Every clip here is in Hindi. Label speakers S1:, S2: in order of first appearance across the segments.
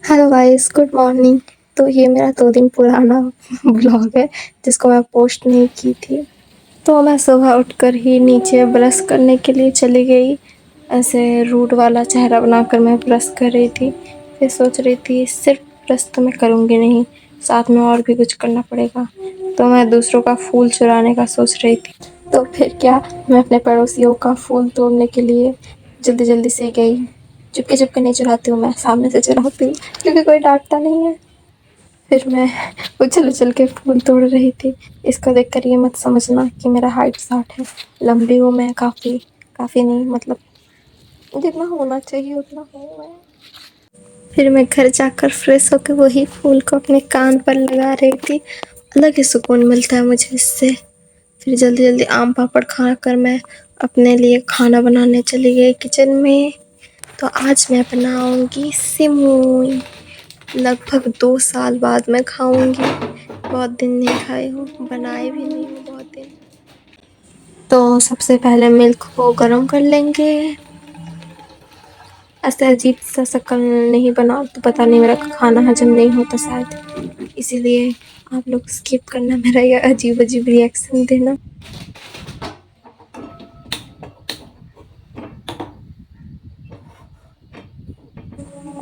S1: Hello guys, good morning. तो ये मेरा 2 दिन पुराना ब्लॉग है जिसको मैं पोस्ट नहीं की थी। तो मैं सुबह उठकर ही नीचे ब्रश करने के लिए चली गई। ऐसे रूट वाला चेहरा बनाकर मैं ब्रश कर रही थी। फिर सोच रही थी सिर्फ ब्रश तो मैं करूँगी नहीं, साथ में और भी कुछ करना पड़ेगा। तो मैं दूसरों का फूल चुराने का सोच रही थी। तो फिर क्या, मैं अपने पड़ोसियों का फूल तोड़ने के लिए जल्दी जल्दी से गई। चुपके चुपके नहीं चुराती हूँ मैं, सामने से चुराती हूँ क्योंकि कोई डांटता नहीं है। फिर मैं उछल उछल के फूल तोड़ रही थी। इसको देखकर ये मत समझना कि मेरा हाइट 60 है। लंबी हूँ मैं, काफ़ी नहीं, मतलब जितना होना चाहिए उतना हूँ मैं। फिर मैं घर जाकर फ्रेश होकर वही फूल को अपने कान पर लगा रही थी। अलग ही सुकून मिलता है मुझे इससे। फिर जल्दी जल्दी आम पापड़ खा कर मैं अपने लिए खाना बनाने चली गई किचन में। तो आज मैं बनाऊंगी सिमुई। लगभग 2 साल बाद मैं खाऊंगी। बहुत दिन नहीं खाई हूँ, बनाई भी नहीं हूँ बहुत दिन। तो सबसे पहले मिल्क को गर्म कर लेंगे। ऐसे अजीब सा शक्ल नहीं बना तो पता नहीं मेरा खाना हजम नहीं होता शायद, इसीलिए आप लोग स्किप करना मेरा ये अजीब अजीब रिएक्शन देना।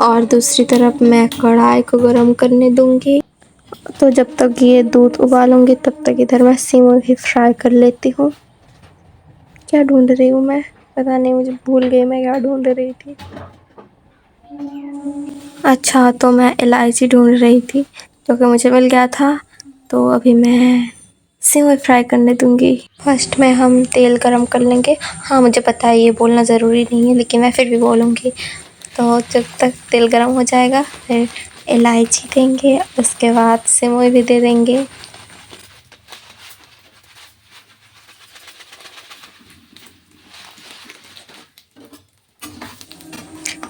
S1: और दूसरी तरफ मैं कढ़ाई को गर्म करने दूंगी। तो जब तक ये दूध उबालूंगी तब तक इधर मैं सिमुई भी फ्राई कर लेती हूँ। क्या ढूंढ रही हूँ मैं, पता नहीं, मुझे भूल गई मैं क्या ढूंढ रही थी। अच्छा, तो मैं इलायची ढूंढ रही थी जो कि मुझे मिल गया था। तो अभी मैं सिमुई फ्राई करने दूंगी। फर्स्ट में हम तेल गरम कर लेंगे। हाँ, मुझे पता है ये बोलना ज़रूरी नहीं है लेकिन मैं फिर भी बोलूँगी। तो जब तक तेल गरम हो जाएगा फिर इलायची देंगे, उसके बाद सिमुई भी दे देंगे।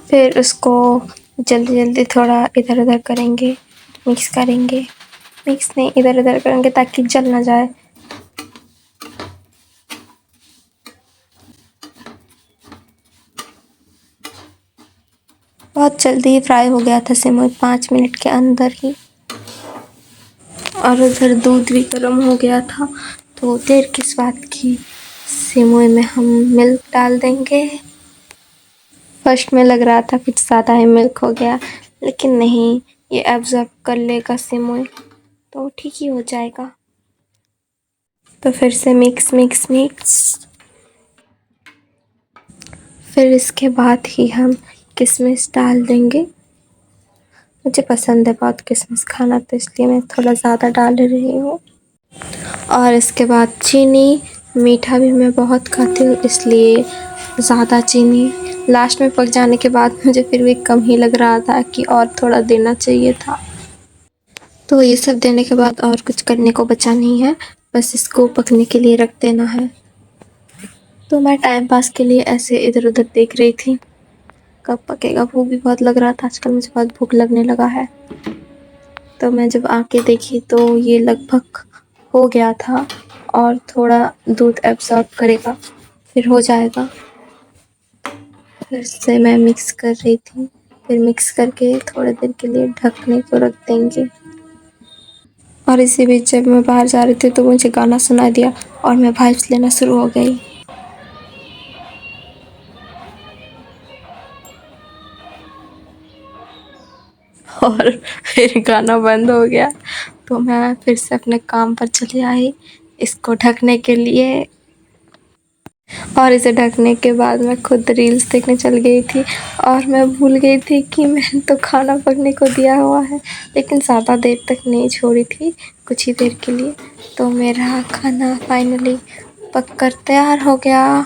S1: फिर उसको जल्दी जल्दी थोड़ा इधर उधर करेंगे, मिक्स करेंगे। मिक्स नहीं, इधर उधर करेंगे ताकि जल ना जाए। बहुत जल्दी ही फ्राई हो गया था सिमुई, 5 मिनट के अंदर ही। और उधर दूध भी गर्म हो गया था। तो देर किस बात की, सिमुई में हम मिल्क डाल देंगे। फर्स्ट में लग रहा था कुछ ज़्यादा ही मिल्क हो गया, लेकिन नहीं, ये एब्जॉर्ब कर लेगा सिमुई तो ठीक ही हो जाएगा। तो फिर से मिक्स मिक्स मिक्स। फिर इसके बाद ही हम किशमिश डाल देंगे। मुझे पसंद है बहुत किशमिश खाना, तो इसलिए मैं थोड़ा ज़्यादा डाल रही हूँ। और इसके बाद चीनी। मीठा भी मैं बहुत खाती हूँ इसलिए ज़्यादा चीनी। लास्ट में पक जाने के बाद मुझे फिर भी कम ही लग रहा था कि और थोड़ा देना चाहिए था। तो ये सब देने के बाद और कुछ करने को बचा नहीं है, बस इसको पकने के लिए रख देना है। तो मैं टाइम पास के लिए ऐसे इधर उधर देख रही थी कब पकेगा। भूख भी बहुत लग रहा था, आजकल मुझे बहुत भूख लगने लगा है। तो मैं जब आके देखी तो ये लगभग हो गया था और थोड़ा दूध एब्जॉर्ब करेगा फिर हो जाएगा। फिर से मैं मिक्स कर रही थी, फिर मिक्स करके थोड़ी देर के लिए ढकने को रख देंगे। और इसी बीच जब मैं बाहर जा रही थी तो मुझे गाना सुनाई दिया और मैं वाइब्स लेना शुरू हो गई। और फिर गाना बंद हो गया तो मैं फिर से अपने काम पर चली आई इसको ढकने के लिए। और इसे ढकने के बाद मैं खुद रील्स देखने चल गई थी और मैं भूल गई थी कि मैंने तो खाना पकने को दिया हुआ है, लेकिन ज़्यादा देर तक नहीं छोड़ी थी, कुछ ही देर के लिए। तो मेरा खाना फाइनली पक कर तैयार हो गया।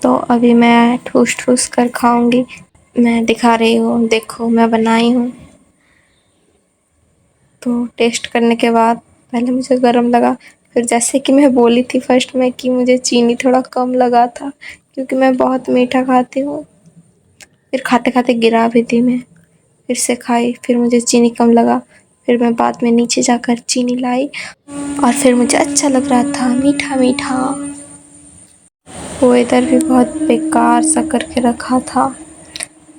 S1: तो अभी मैं ठूस ठूस कर खाऊंगी। मैं दिखा रही हूँ, देखो मैं बनाई हूँ। तो टेस्ट करने के बाद पहले मुझे गरम लगा, फिर जैसे कि मैं बोली थी फर्स्ट में कि मुझे चीनी थोड़ा कम लगा था क्योंकि मैं बहुत मीठा खाती हूँ। फिर खाते खाते गिरा भी थी मैं, फिर से खाई, फिर मुझे चीनी कम लगा, फिर मैं बाद में नीचे जाकर चीनी लाई और फिर मुझे अच्छा लग रहा था मीठा मीठा। वो इधर भी बहुत बेकार सा करके रखा था,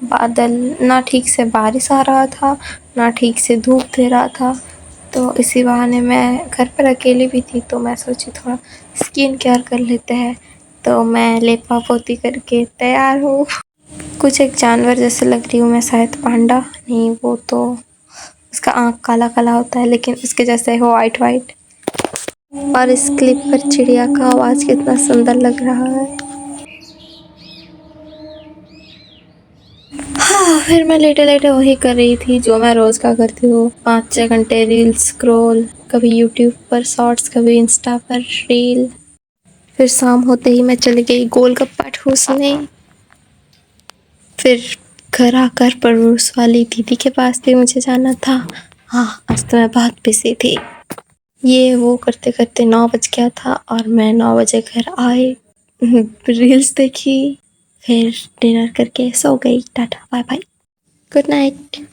S1: बादल, ना ठीक से बारिश आ रहा था ना ठीक से धूप दे रहा था। तो इसी बहाने मैं घर पर अकेली भी थी तो मैं सोची थोड़ा स्किन केयर कर लेते हैं। तो मैं लेपा पोती करके तैयार हूँ। कुछ एक जानवर जैसे लग रही हूँ मैं, शायद पांडा नहीं, वो तो उसका आँख काला काला होता है लेकिन उसके जैसे हो वाइट वाइट। और इस क्लिप पर चिड़िया का आवाज़ कितना सुंदर लग रहा है। हाँ, फिर मैं लेटे लेटे वही कर रही थी जो मैं रोज का करती हूँ, 5-6 घंटे रील्स स्क्रॉल, कभी यूट्यूब पर शॉर्ट्स, कभी इंस्टा पर रील। फिर शाम होते ही मैं चली गई गोलगप्पा ठूसने। फिर घर आकर पड़ोस वाली दीदी के पास भी मुझे जाना था। हाँ, आज तो मैं बहुत बिजी थी। ये वो करते करते 9 बज गया था और मैं 9 बजे घर आई, रील्स देखी, फिर डिनर करके सो गई। Tata bye bye, good night.